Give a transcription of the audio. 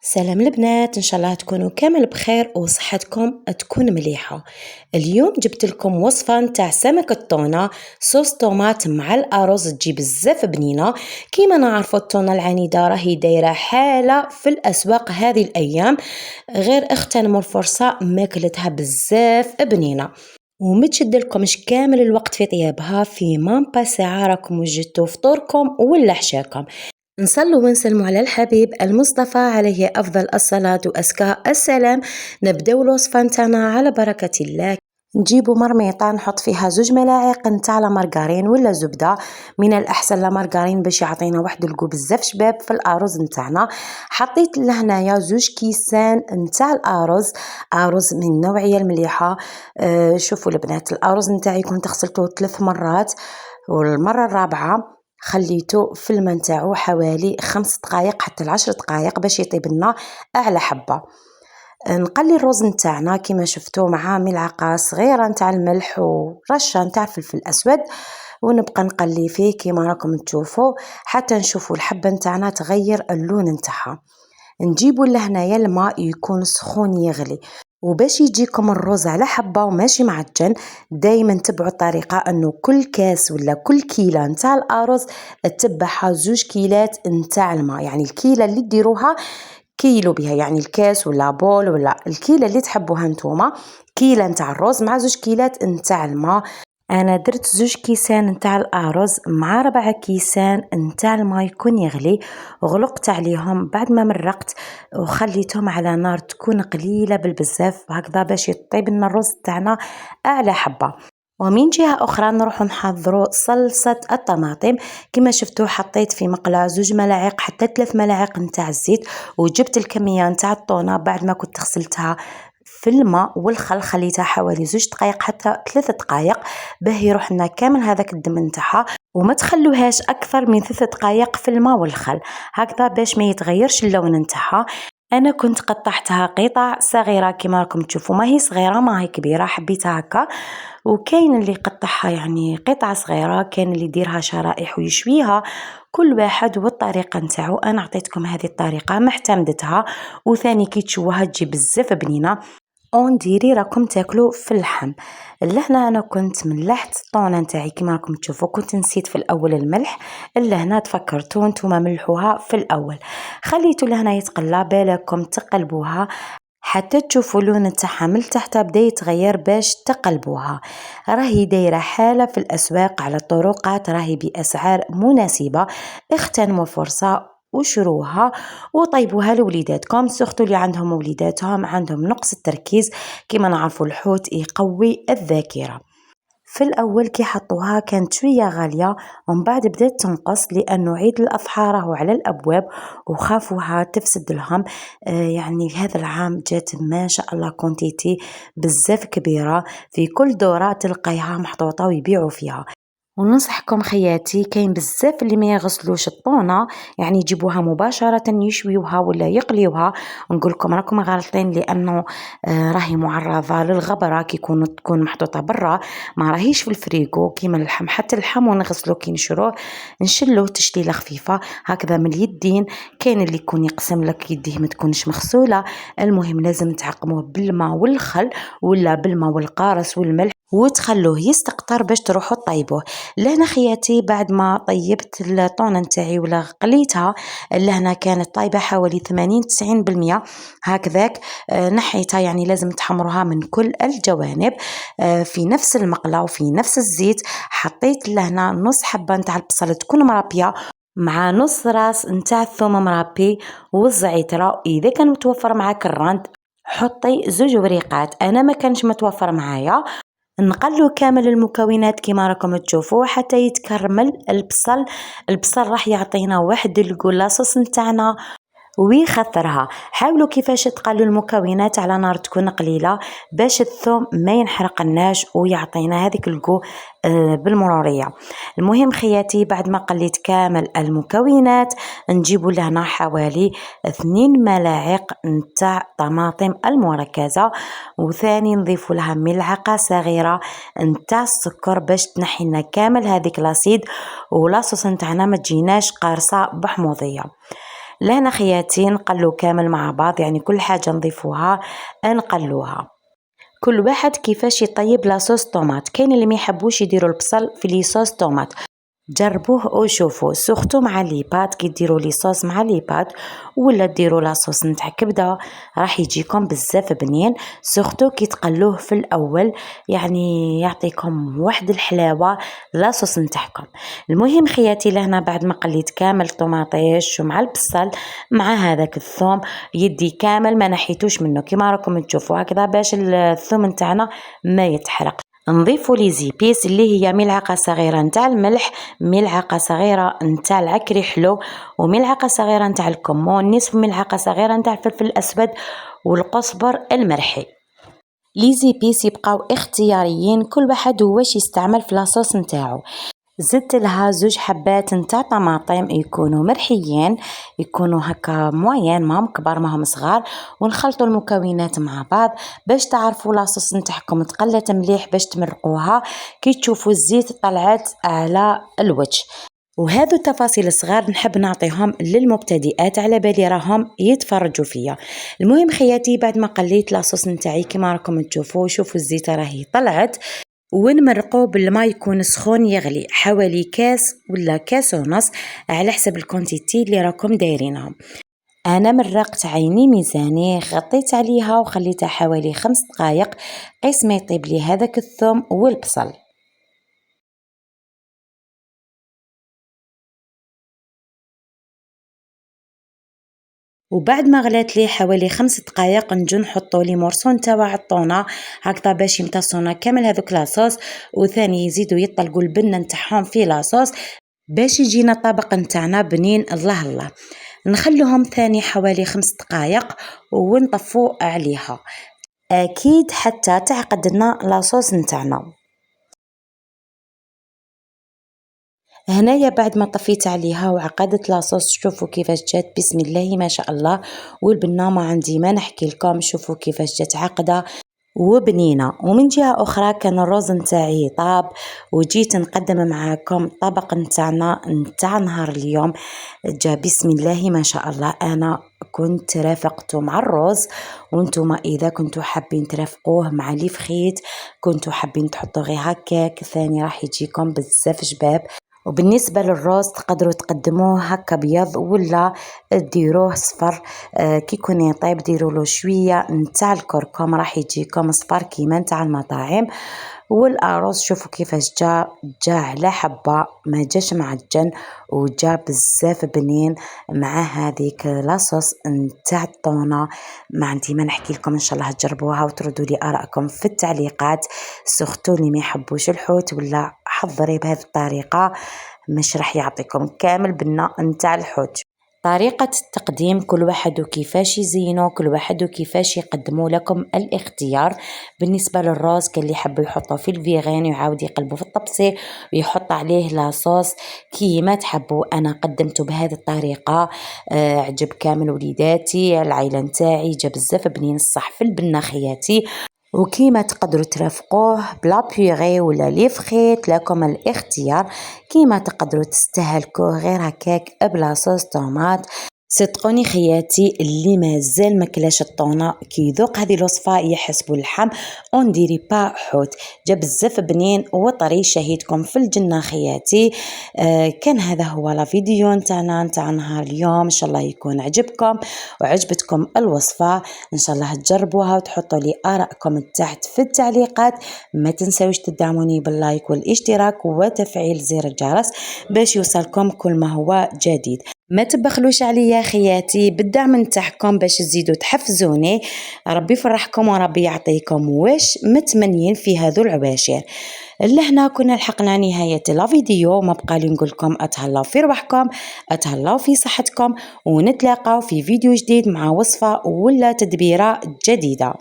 سلام البنات، ان شاء الله تكونوا كامل بخير وصحتكم تكون مليحه. اليوم جبت لكم وصفه نتاع سمك التونه صوص طوماط مع الارز، تجي بزاف بنينه. كيما نعرفوا التونه العنيده راهي دايره حاله في الاسواق هذه الايام، غير اغتنموا الفرصه، ماكلتها بزاف بنينه ومتشد لكمش كامل الوقت في طيابها. في مامبا ساعه راكم وجدتوا فطوركم ولا حشاكم. نصلوا ونسلموا على الحبيب المصطفى عليه أفضل الصلاة وأزكى السلام. نبداو الوصفة نتاعنا على بركة الله. نجيبوا مرميطة نحط فيها 2 ملاعق نتاع مارغرين ولا زبدة، من الأحسن مارغرين باش يعطينا واحد الكو بزاف شباب في الأرز نتاعنا. حطيت لهنايا 2 كيسان نتاع الأرز، أرز من النوعية المليحة. شوفوا البنات، الأرز نتاعي كنت غسلته 3 مرات، والمرة الرابعة خليته في الماء نتاعو حوالي 5 دقائق حتى 10 دقائق باش يطيب لنا اعلى حبه. نقلي الرز نتاعنا كما شفتوا مع ملعقه صغيره نتاع الملح ورشه نتاع الفلفل الاسود، ونبقى نقلي فيه كما راكم تشوفوا حتى نشوفوا الحبه نتاعنا تغير اللون نتاعها. نجيبوا لهنايا الماء يكون سخون يغلي، وباش يجيكم الرز على حبه وماشي معجن دايما تبعوا الطريقه انه كل كاس ولا كل كيله نتاع الارز تتبعها 2 كيلات نتاع الماء، يعني الكيله اللي ديروها كيلو بها، يعني الكاس ولا بول ولا الكيله اللي تحبوها نتوما، كيله نتاع الرز مع 2 كيلات نتاع الماء. انا درت 2 كيسان نتاع الارز مع 4 كيسان نتاع الماء يكون يغلي، غلقت عليهم بعد ما مرقت وخليتهم على نار تكون قليله بالبزاف هكذا باش يطيب لنا الرز تاعنا اعلى حبه. ومن جهه اخرى نروح نحضروا صلصه الطماطم. كما شفتوا حطيت في مقله 2 ملاعق حتى 3 ملاعق نتاع الزيت، وجبت الكميه نتاع الطونه بعد ما كنت غسلتها في الماء والخل، خليتها حوالي 2 دقائق حتى 3 دقائق باه يروح لنا كامل هذاك الدم نتاعها، وما تخلوهاش اكثر من 3 دقائق في الماء والخل هكذا باش ما يتغيرش اللون نتاعها. انا كنت قطعتها قطع صغيره كما راكم تشوفوا، ما هي صغيره ما هي كبيره، حبيتها هكا. وكاين اللي يقطعها يعني قطع صغيره، كاين اللي يديرها شرائح ويشويها، كل واحد والطريقه نتاعو. انا عطيتكم هذه الطريقه محتمدتها، وثاني كي تشوها تجي بزاف بنينه اون راكم تاكلوا في اللحم. لهنا انا كنت ملحت الطونه نتاعي كما راكم تشوفوا، كنت نسيت في الاول الملح، لهنا تفكرتوا نتوما ملحوها في الاول، خليتوا لهنا يتقلى، بالكم تقلبوها حتى تشوفوا اللون نتاعها من تحت بدا يتغير باش تقلبوها. راهي دايره حاله في الاسواق على الطرقات، راهي باسعار مناسبه، اغتنموا الفرصه وشروها وطيبوها لوليداتكم، سورتو اللي عندهم وليداتهم عندهم نقص التركيز. كما نعرفوا الحوت يقوي الذاكره. في الاول كي حطوها كانت شويه غاليه، ومن بعد بدات تنقص لانه عيد الاضحى راهو على الابواب وخافوها تفسد لهم. يعني هذا العام جات ما شاء الله كونتيتي بزاف كبيره، في كل دوره تلقايها محطوطه ويبيعوا فيها. وننصحكم خياتي، كاين بزاف اللي ما يغسلوش الطونه، يعني يجيبوها مباشره يشويوها ولا يقليوها. ونقول لكم راكم غالطين، لانه راهي معرضه للغبره كي تكون محطوطه برا، ما راهيش في الفريغو كيما اللحم. حتى اللحم ونغسلو كي نشروه نشلوه تشليله خفيفه هكذا من اليدين. كاين اللي يكون يقسم لك يديه ما تكونش مغسوله، المهم لازم تعقموه بالماء والخل ولا بالماء والقارص والملح وتخلوه يستقطر باش تروحوا طيبوه. لهنا خياتي بعد ما طيبت الطونه نتاعي ولا قليتها، لهنا كانت طايبه حوالي 80-90% هكذاك. نحيتها، يعني لازم تحمروها من كل الجوانب في نفس المقله وفي نفس الزيت. حطيت لهنا نص حبه نتاع البصل تكون مربيه مع نص راس نتاع الثوم مربي والزعتره. اذا كان متوفر معك الرند حطي 2 وريقات، انا ما كانش متوفر معايا. نقلو كامل المكونات كما راكم تشوفوا حتى يتكرمل البصل. البصل راح يعطينا واحد الكلاصوص نتاعنا ويخثرها. حاولوا كيفاش تقلوا المكونات على نار تكون قليله باش الثوم ما ينحرقناش ويعطينا هذيك الكو بالمروريه. المهم خياتي بعد ما قليت كامل المكونات نجيبوا لهنا حوالي 2 ملاعق نتاع طماطم المركزه، وثاني نضيف لها ملعقه صغيره نتاع السكر باش تنحي لنا كامل هذيك لاسيد ولاصوص نتاعنا ما تجيناش قارصه بحموضيه. لهنا خياتي نقلو كامل مع بعض، يعني كل حاجة نضيفوها نقلوها. كل واحد كيفاش يطيب لاصوص طوماط. كاين اللي ما يحبوش يديروا البصل في لي صوص طوماط، جربوه وشوفوا سورتو مع لي بات. كي ديروا لي صوص مع لي بات ولا ديروا لاصوص نتاع كبده راح يجيكم بزاف بنين، سورتو كي تقلوه في الاول، يعني يعطيكم واحد الحلاوه لاصوص نتاعكم. المهم خياتي لهنا بعد ما قليت كامل طوماطيش ومع البصل مع هذاك الثوم، يدي كامل ما نحيتوش منه كيما راكم تشوفوا هكذا باش الثوم نتاعنا ما يتحرق. نضيفوا لي زيبيس اللي هي ملعقه صغيره نتاع الملح، ملعقه صغيره نتاع العكري حلو، وملعقه صغيره نتاع الكمون، نصف ملعقه صغيره نتاع الفلفل الاسود والقزبر المرحي. لي زيبيس يبقاو اختياريين، كل واحد واش يستعمل في لاصوص نتاعو. زدت لها 2 حبات نتاع طماطم يكونوا مرحيين، يكونوا هكا موين، ماهم كبار ماهم صغار، ونخلطوا المكونات مع بعض باش تعرفوا لاصوص نتاعكم تقلت مليح باش تمرقوها كي تشوفوا الزيت طلعت على الوجه. وهذو التفاصيل صغار نحب نعطيهم للمبتدئات على بالي راهم يتفرجوا فيا. المهم خياتي بعد ما قليت لاصوص نتاعي كما راكم تشوفوا، شوفوا الزيت راهي طلعت، ونمرقو بالماء يكون سخون يغلي حوالي كاس ولا كاس ونص على حسب الكونتيتي اللي راكم دايرينها. انا مرقت عيني ميزاني، غطيت عليها وخليتها حوالي 5 دقائق قيس ما يطيب لي هذاك الثوم والبصل. وبعد ما غلات لي حوالي 5 دقائق نجو نحطو لي مورسون تاع الطونه هكذا باش يمتصونا كامل هذوك لاصوص، وثاني يزيدوا يطلقوا البنه نتاعهم في لاصوص باش يجينا طبق نتاعنا بنين الله الله. نخلوهم ثاني حوالي 5 دقائق ونطفو عليها اكيد حتى تعقد لنا لاصوص نتاعنا. هنايا بعد ما طفيت عليها وعقدت لاصوص شوفوا كيفاش جات بسم الله ما شاء الله، والبنه ما عندي ما نحكي لكم، شوفوا كيفاش جات عقده وبنينه. ومن جهه اخرى كان الرز نتاعي طاب وجيت نقدم معاكم طبق نتاعنا نتاع نهار اليوم، جا بسم الله ما شاء الله. انا كنت رافقته مع الرز، وانتم اذا كنتوا حابين ترافقوه مع لي فخيت كنتوا حابين تحطوا غير هكاك ثاني راح يجيكم بزاف شباب. وبالنسبة للروز تقدروا تقدموه هكا بيض ولا ديروه صفر، كي يكون يطيب ديروا له شوية نتاع الكركم راح يجيكم صفر كيما نتاع المطاعم. والارز شوفوا كيفاش جا على حبة ما جاش معجن وجا بزاف بنين مع هذيك لاصوص نتاع الطونة. ما عندي ما نحكي لكم، ان شاء الله تجربوها وتردوا لي ارائكم في التعليقات، سورتو اللي ما يحبوش الحوت ولا حضري بهذه الطريقة مش راح يعطيكم كامل بنة نتاع الحوت. طريقة التقديم كل واحد وكيفاش يزينو، كل واحد وكيفاش يقدموا لكم الاختيار. بالنسبة للروز كان اللي يحب يحطه في الفيغان ويعاود يقلبه في الطبسي ويحط عليه لاصوص كيما تحبوا. انا قدمته بهذه الطريقة، عجب كامل وليداتي العائلة نتاعي، جا بزاف بنين الصح في البنة خياتي. وكيما تقدروا ترافقوه بلا بيغي ولا لي فخيت لكم الاختيار، كيما تقدروا تستهلكوه غير هكاك بلا صوص طوماط. صدقوني خياتي اللي مازال ماكلاش الطونه كي يذوق هذه الوصفه يحس باللحم اون ديري با حوت، جا بزاف بنين وطري. شهيتكم في الجنه خياتي. كان هذا هو لا فيديو نتاعنا نتاع نهار اليوم، ان شاء الله يكون عجبكم وعجبتكم الوصفه، ان شاء الله تجربوها وتحطوا لي ارائكم تحت في التعليقات. ما تنسوش تدعموني باللايك والاشتراك وتفعيل زر الجرس باش يوصلكم كل ما هو جديد. ما تبخلوش عليا خياتي بالدعم نتاعكم باش تزيدوا تحفزوني. ربي يفرحكم وربي يعطيكم واش متمنين في هذو العباشر. لهنا كنا لحقنا نهاية لا فيديو، ما بقى لي نقولكم اتهلاو في روحكم، اتهلاو في صحتكم، ونتلاقاو في فيديو جديد مع وصفة ولا تدبيرة جديدة.